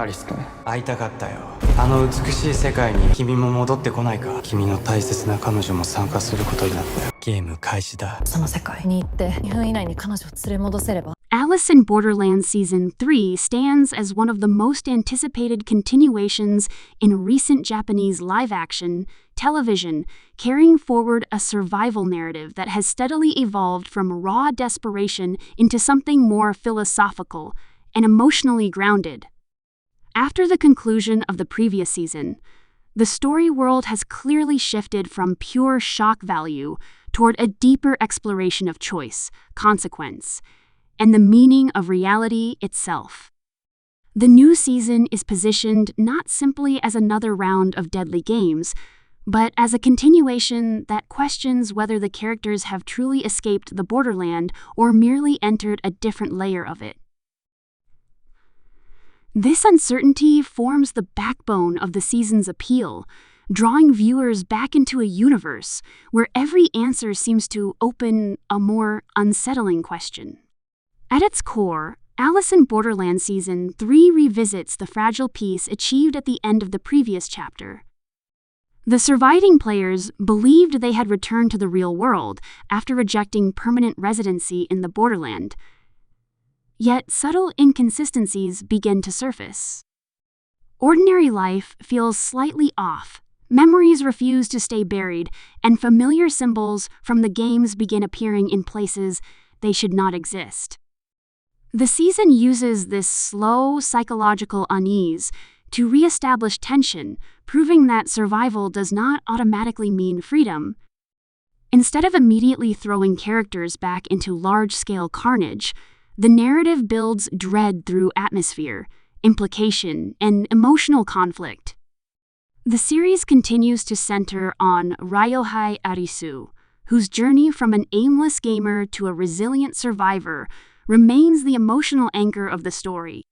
アリス君、会いたかったよ。あの美しい世界に君も戻ってこないか。君の大切な彼女も参加することになったよ。ゲーム開始だ。その世界に行って2分以内に彼女を連れ戻せれば。Alice in Borderland Season 3 stands as one of the most anticipated continuations in recent Japanese live-action television, carrying forward a survival narrative that has steadily evolved from raw desperation into something more philosophical and emotionally grounded. After the conclusion of the previous season, the story world has clearly shifted from pure shock value toward a deeper exploration of choice, consequence, and the meaning of reality itself. The new season is positioned not simply as another round of deadly games, but as a continuation that questions whether the characters have truly escaped the borderland or merely entered a different layer of it. This uncertainty forms the backbone of the season's appeal, drawing viewers back into a universe where every answer seems to open a more unsettling question. At its core, Alice in Borderland Season 3 revisits the fragile peace achieved at the end of the previous chapter. The surviving players believed they had returned to the real world after rejecting permanent residency in the Borderland. Yet subtle inconsistencies begin to surface. Ordinary life feels slightly off, memories refuse to stay buried, and familiar symbols from the games begin appearing in places they should not exist. The season uses this slow psychological unease to re-establish tension, proving that survival does not automatically mean freedom. Instead of immediately throwing characters back into large-scale carnage, the narrative builds dread through atmosphere, implication, and emotional conflict. The series continues to center on Ryohei Arisu, whose journey from an aimless gamer to a resilient survivor remains the emotional anchor of the story.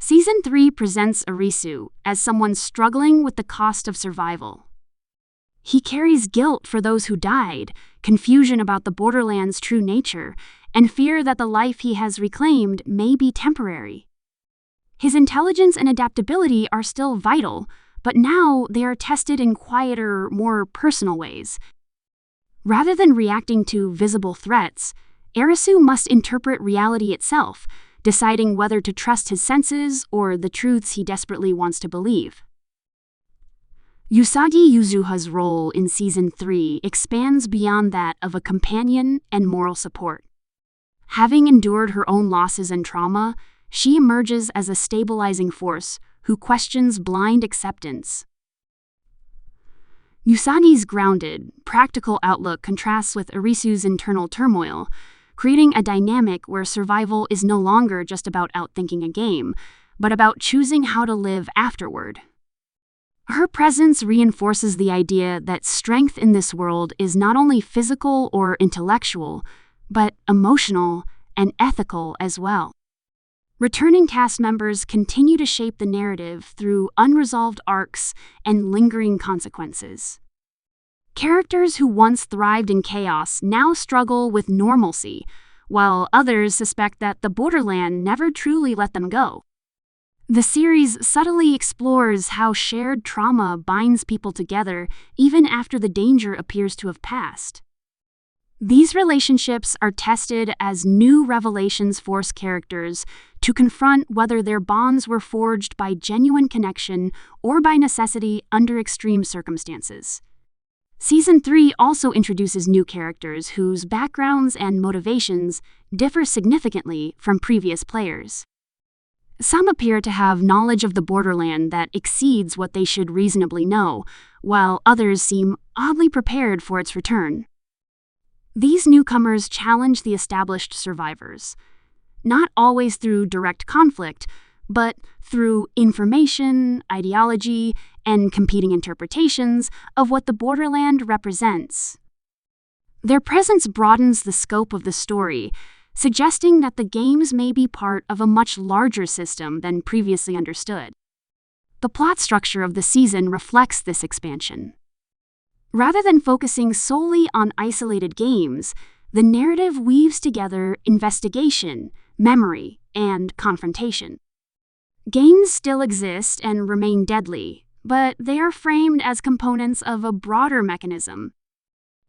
Season 3 presents Arisu as someone struggling with the cost of survival. He carries guilt for those who died, confusion about the Borderland's true nature, and fear that the life he has reclaimed may be temporary. His intelligence and adaptability are still vital, but now they are tested in quieter, more personal ways. Rather than reacting to visible threats, Arisu must interpret reality itself, deciding whether to trust his senses or the truths he desperately wants to believe. Usagi Yuzuha's role in Season 3 expands beyond that of a companion and moral support. Having endured her own losses and trauma, she emerges as a stabilizing force who questions blind acceptance. Usagi's grounded, practical outlook contrasts with Arisu's internal turmoil, creating a dynamic where survival is no longer just about outthinking a game, but about choosing how to live afterward. Her presence reinforces the idea that strength in this world is not only physical or intellectual, but emotional and ethical as well. Returning cast members continue to shape the narrative through unresolved arcs and lingering consequences. Characters who once thrived in chaos now struggle with normalcy, while others suspect that the Borderland never truly let them go. The series subtly explores how shared trauma binds people together even after the danger appears to have passed. These relationships are tested as new revelations force characters to confront whether their bonds were forged by genuine connection or by necessity under extreme circumstances. Season 3 also introduces new characters whose backgrounds and motivations differ significantly from previous players. Some appear to have knowledge of the Borderland that exceeds what they should reasonably know, while others seem oddly prepared for its return. These newcomers challenge the established survivors, not always through direct conflict, but through information, ideology, and competing interpretations of what the Borderland represents. Their presence broadens the scope of the story, suggesting that the games may be part of a much larger system than previously understood. The plot structure of the season reflects this expansion. Rather than focusing solely on isolated games, the narrative weaves together investigation, memory, and confrontation. Games still exist and remain deadly, but they are framed as components of a broader mechanism.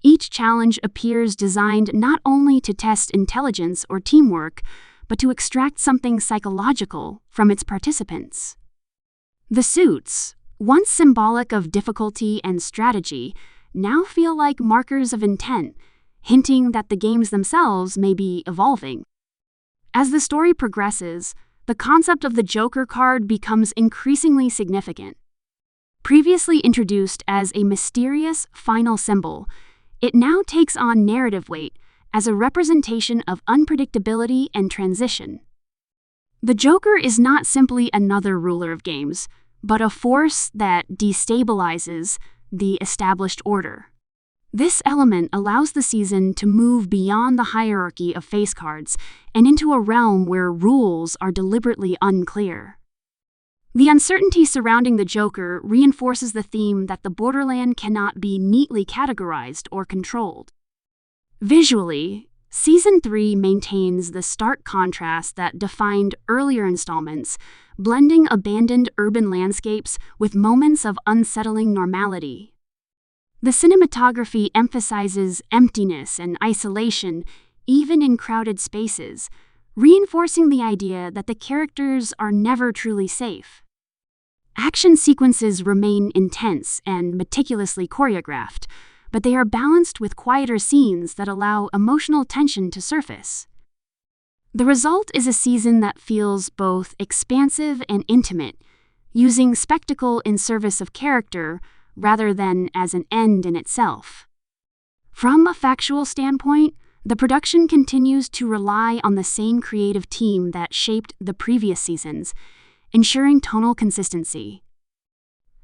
Each challenge appears designed not only to test intelligence or teamwork, but to extract something psychological from its participants. The suits, once symbolic of difficulty and strategy, now feel like markers of intent, hinting that the games themselves may be evolving. As the story progresses, the concept of the Joker card becomes increasingly significant. Previously introduced as a mysterious final symbol, it now takes on narrative weight as a representation of unpredictability and transition. The Joker is not simply another ruler of games, but a force that destabilizes the established order. This element allows the season to move beyond the hierarchy of face cards and into a realm where rules are deliberately unclear. The uncertainty surrounding the Joker reinforces the theme that the Borderland cannot be neatly categorized or controlled. Visually, Season 3 maintains the stark contrast that defined earlier installments, blending abandoned urban landscapes with moments of unsettling normality. The cinematography emphasizes emptiness and isolation, even in crowded spaces, reinforcing the idea that the characters are never truly safe. Action sequences remain intense and meticulously choreographed, but they are balanced with quieter scenes that allow emotional tension to surface. The result is a season that feels both expansive and intimate, using spectacle in service of character rather than as an end in itself. From a factual standpoint, the production continues to rely on the same creative team that shaped the previous seasons, ensuring tonal consistency.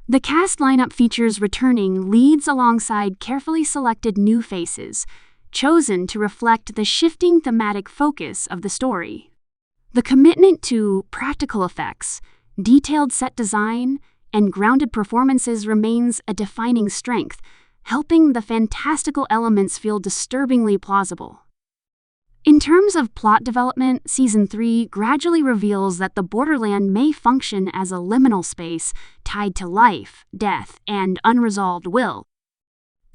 The cast lineup features returning leads alongside carefully selected new faces, chosen to reflect the shifting thematic focus of the story. The commitment to practical effects, detailed set design, and grounded performances remains a defining strength, helping the fantastical elements feel disturbingly plausible. In terms of plot development, Season 3 gradually reveals that the Borderland may function as a liminal space tied to life, death, and unresolved will.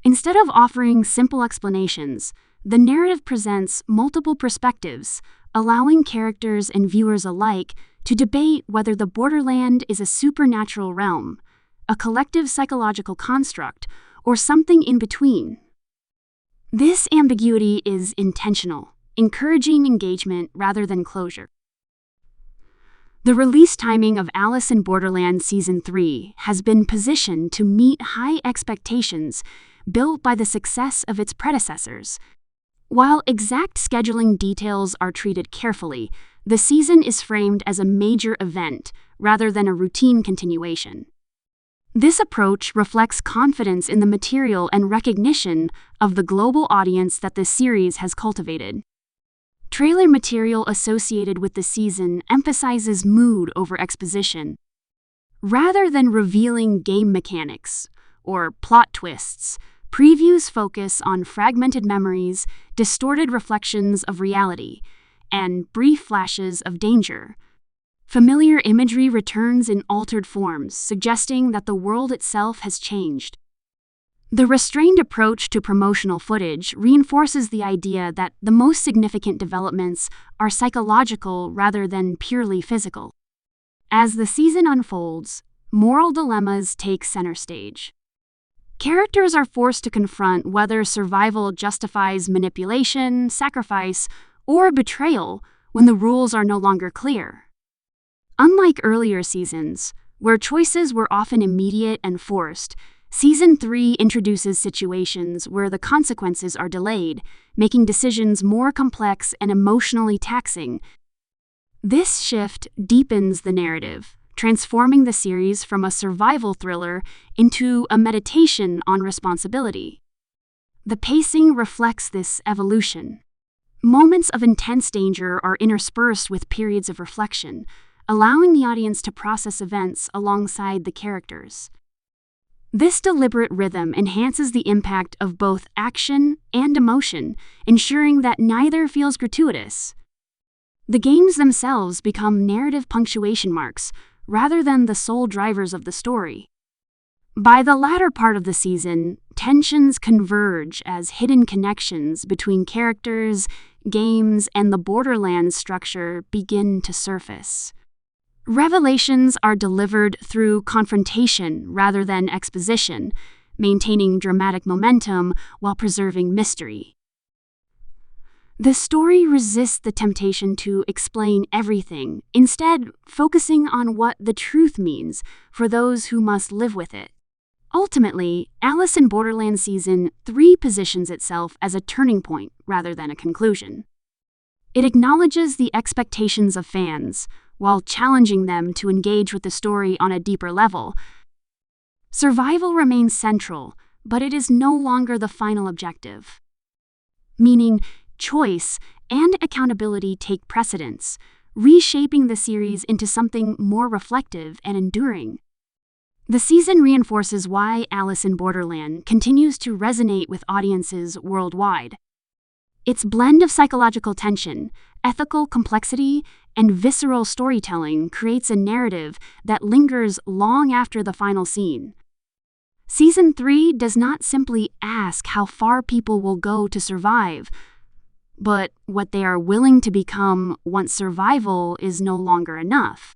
Instead of offering simple explanations, the narrative presents multiple perspectives, allowing characters and viewers alike to debate whether the Borderland is a supernatural realm, a collective psychological construct, or something in between. This ambiguity is intentional, encouraging engagement rather than closure. The release timing of Alice in Borderland Season 3 has been positioned to meet high expectations built by the success of its predecessors. While exact scheduling details are treated carefully, the season is framed as a major event rather than a routine continuation. This approach reflects confidence in the material and recognition of the global audience that the series has cultivated. Trailer material associated with the season emphasizes mood over exposition. Rather than revealing game mechanics or plot twists, previews focus on fragmented memories, distorted reflections of reality, and brief flashes of danger. Familiar imagery returns in altered forms, suggesting that the world itself has changed. The restrained approach to promotional footage reinforces the idea that the most significant developments are psychological rather than purely physical. As the season unfolds, moral dilemmas take center stage. Characters are forced to confront whether survival justifies manipulation, sacrifice, or betrayal when the rules are no longer clear. Unlike earlier seasons, where choices were often immediate and forced, Season 3 introduces situations where the consequences are delayed, making decisions more complex and emotionally taxing. This shift deepens the narrative, transforming the series from a survival thriller into a meditation on responsibility. The pacing reflects this evolution. Moments of intense danger are interspersed with periods of reflection, allowing the audience to process events alongside the characters. This deliberate rhythm enhances the impact of both action and emotion, ensuring that neither feels gratuitous. The games themselves become narrative punctuation marks, rather than the sole drivers of the story. By the latter part of the season, tensions converge as hidden connections between characters, games, and the Borderlands structure begin to surface. Revelations are delivered through confrontation rather than exposition, maintaining dramatic momentum while preserving mystery. The story resists the temptation to explain everything, instead focusing on what the truth means for those who must live with it. Ultimately, Alice in Borderland Season 3 positions itself as a turning point rather than a conclusion. It acknowledges the expectations of fans, while challenging them to engage with the story on a deeper level. Survival remains central, but it is no longer the final objective. Meaning, choice and accountability take precedence, reshaping the series into something more reflective and enduring. The season reinforces why Alice in Borderland continues to resonate with audiences worldwide. Its blend of psychological tension, ethical complexity, and visceral storytelling creates a narrative that lingers long after the final scene. Season 3 does not simply ask how far people will go to survive, but what they are willing to become once survival is no longer enough.